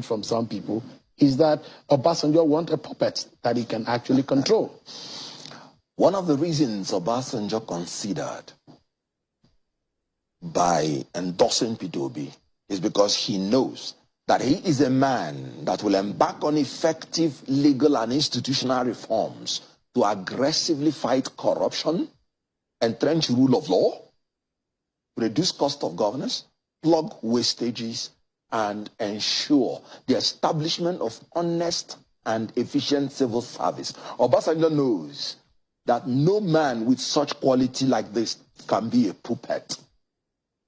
from some people is that Obasanjo wants a puppet that he can actually control. One of the reasons Obasanjo considered by endorsing P2B is because he knows that he is a man that will embark on effective legal and institutional reforms to aggressively fight corruption, entrench rule of law, reduce cost of governance, plug wastages, and ensure the establishment of honest and efficient civil service. Obasanjo knows that no man with such quality like this can be a puppet.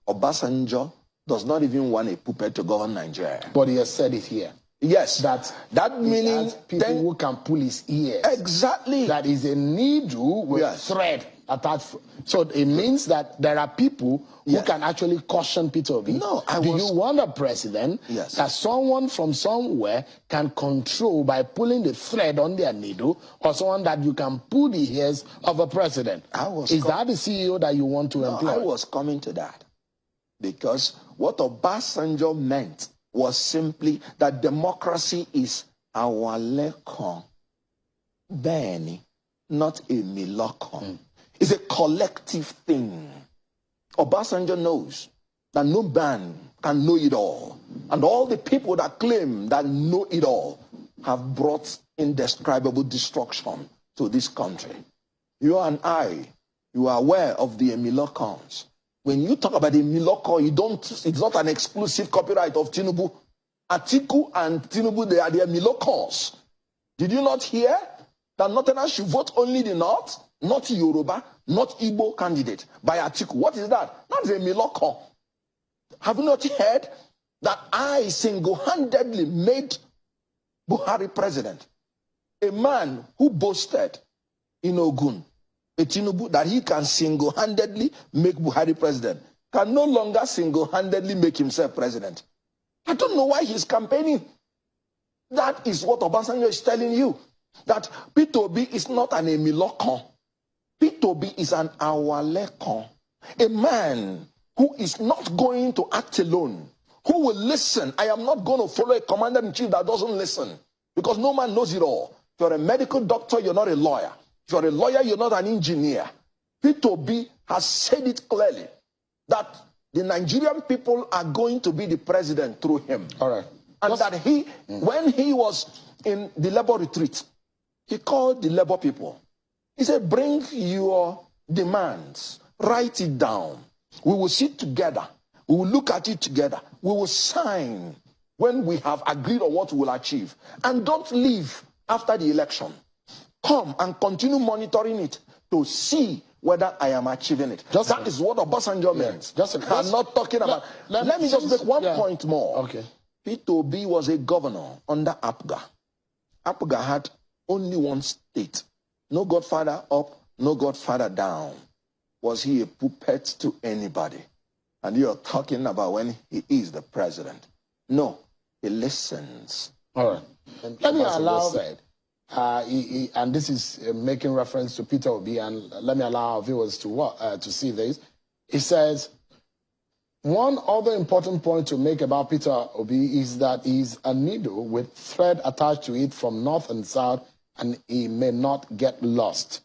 Obasanjo does not even want a puppet to govern Nigeria. But he has said it here. Yes. That meaning people who can pull his ears. Exactly. That is a needle with thread attached. So it means that there are people who can actually caution Peter Obi. No, Do you want a president that someone from somewhere can control by pulling the thread on their needle, or someone that you can pull the ears of a president? Is that the CEO that you want to employ? I was coming to that. Because what Obasanjo meant was simply that democracy is our lekon, Benny, not a milokon. It's a collective thing. Obasanjo knows that no man can know it all. And all the people that claim that know it all have brought indescribable destruction to this country. You and I, you are aware of the Emilokons. When you talk about the Miloko, it's not an exclusive copyright of Tinubu. Atiku and Tinubu, they are the Milokos. Did you not hear that Northerners should vote only the North, not Yoruba, not Igbo candidate by Atiku? What is that? That's a Miloko. Have you not heard that I single-handedly made Buhari president? A man who boasted in Ogun, a Tinubu, that he can single-handedly make Buhari president, can no longer single-handedly make himself president. I don't know why he's campaigning. That is what Obasanjo is telling you. That P2B is not an Emilokon. P2B is an Awalekon. A man who is not going to act alone, who will listen. I am not going to follow a commander-in-chief that doesn't listen, because no man knows it all. If you're a medical doctor, you're not a lawyer. If you're a lawyer, you're not an engineer. P2B has said it clearly that the Nigerian people are going to be the president through him. All right. And that when he was in the labor retreat, he called the labor people. He said, bring your demands, write it down. We will sit together. We will look at it together. We will sign when we have agreed on what we will achieve. And don't leave after the election. Come and continue monitoring it to see whether I am achieving it. That is what Obasanjo means. I'm not talking about... Let me just make one point more. Okay. P2B was a governor under APGA. APGA had only one state. No godfather up, no godfather down. Was he a puppet to anybody? And you're talking about when he is the president. No, he listens. All right. Let me allow... and this is making reference to Peter Obi, and let me allow our viewers to see this. It says, one other important point to make about Peter Obi is that he's a needle with thread attached to it from north and south, and he may not get lost.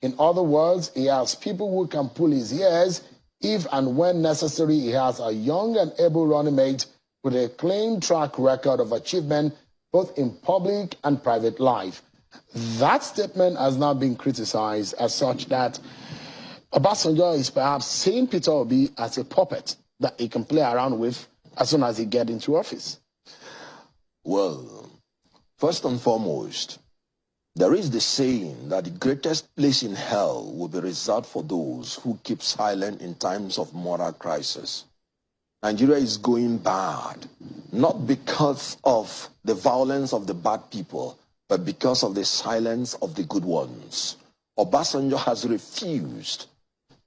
In other words, he has people who can pull his ears if and when necessary. He has a young and able running mate with a clean track record of achievement both in public and private life. That statement has now been criticized as such that Obasanjo is perhaps seeing Peter Obi as a puppet that he can play around with as soon as he gets into office. Well, first and foremost, there is the saying that the greatest place in hell will be reserved for those who keep silent in times of moral crisis. Nigeria is going bad, not because of the violence of the bad people, but because of the silence of the good ones. Obasanjo has refused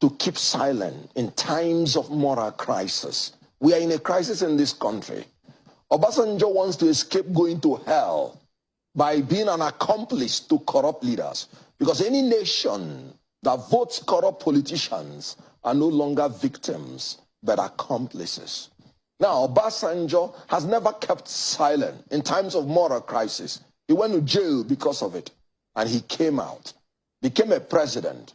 to keep silent in times of moral crisis. We are in a crisis in this country. Obasanjo wants to escape going to hell by being an accomplice to corrupt leaders, because any nation that votes corrupt politicians are no longer victims, but accomplices. Now, Obasanjo has never kept silent in times of moral crisis. He went to jail because of it, and he came out, became a president,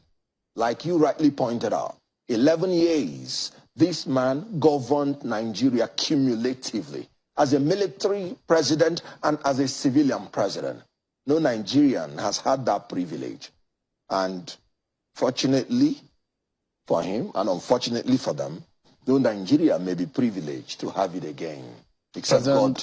like you rightly pointed out. 11 years, this man governed Nigeria cumulatively as a military president and as a civilian president. No Nigerian has had that privilege. And fortunately for him, and unfortunately for them, no Nigeria may be privileged to have it again. Except President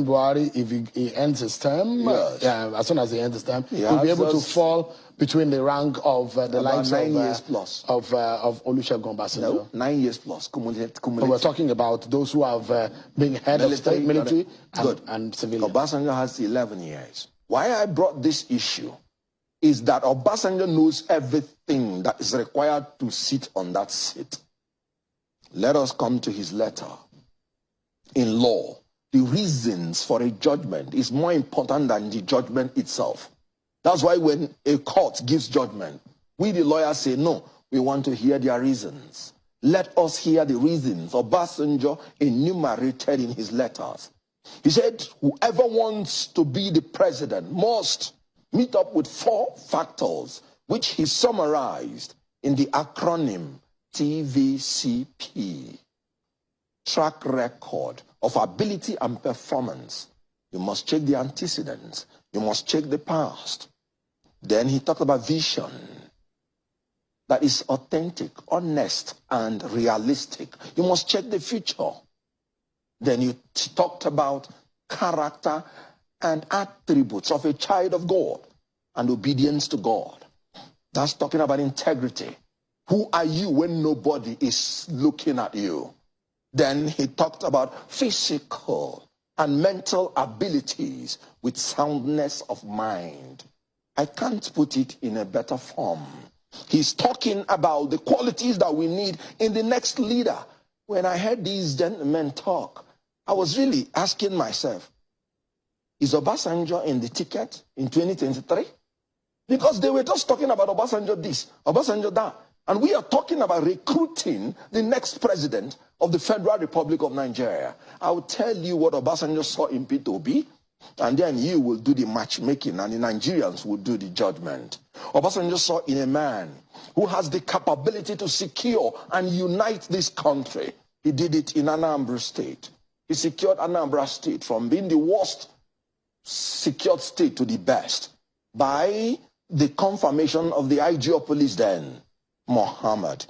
Buhari, if he ends his term, yes. As soon as he ends his term, he'll be able to fall between the rank of the likes 9 years plus of Olusegun Obasanjo. No, 9 years plus. Cumulative. So we're talking about those who have been head of state, military, and civilian. Obasanjo has 11 years. Why I brought this issue is that Obasanjo knows everything that is required to sit on that seat. Let us come to his letter. In law, the reasons for a judgment is more important than the judgment itself. That's why when a court gives judgment, we the lawyers say, no, we want to hear their reasons. Let us hear the reasons Obasanjo enumerated in his letters. He said, whoever wants to be the president must meet up with 4 factors, which he summarized in the acronym TVCP. Track record of ability and performance. You must check the antecedents. You must check the past. Then he talked about vision that is authentic, honest, and realistic. You must check the future. Then he talked about character and attributes of a child of God and obedience to God. That's talking about integrity. Who are you when nobody is looking at you? Then he talked about physical and mental abilities with soundness of mind. I can't put it in a better form. He's talking about the qualities that we need in the next leader. When I heard these gentlemen talk, I was really asking myself, is Obasanjo in the ticket in 2023? Because they were just talking about Obasanjo this, Obasanjo that. And we are talking about recruiting the next president of the Federal Republic of Nigeria. I will tell you what Obasanjo saw in P2B, and then you will do the matchmaking, and the Nigerians will do the judgment. Obasanjo saw in a man who has the capability to secure and unite this country. He did it in Anambra State. He secured Anambra State from being the worst secured state to the best by the confirmation of the IG of police then, Muhammad.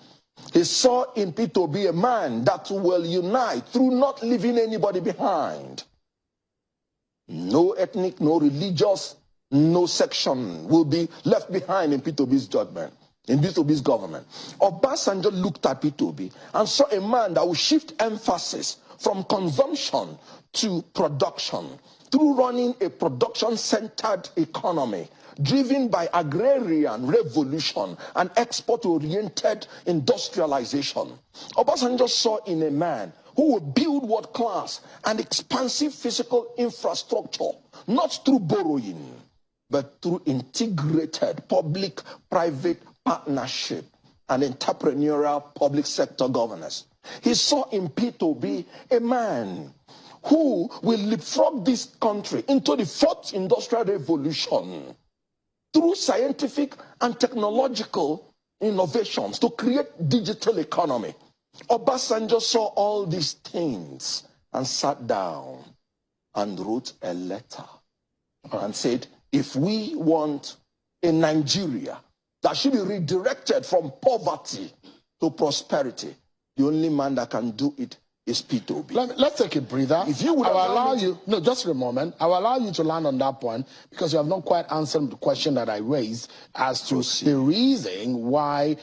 He saw in P2B a man that will unite through not leaving anybody behind. No ethnic, no religious, no section will be left behind in P2B's judgment, in P2B's government. Obasanjo looked at P2B and saw a man that will shift emphasis from consumption to production through running a production-centered economy driven by agrarian revolution and export-oriented industrialization. Obasanjo saw in a man who will build world-class and expansive physical infrastructure, not through borrowing, but through integrated public-private partnership and entrepreneurial public sector governance. He saw in P2B a man who will leapfrog this country into the 4th industrial revolution through scientific and technological innovations to create digital economy. Obasanjo saw all these things and sat down and wrote a letter and said, if we want a Nigeria that should be redirected from poverty to prosperity, the only man that can do it is P2B. Let's take a breather. If you would allow you, no, just a moment. I will allow you to land on that point because you have not quite answered the question that I raised as to the reason why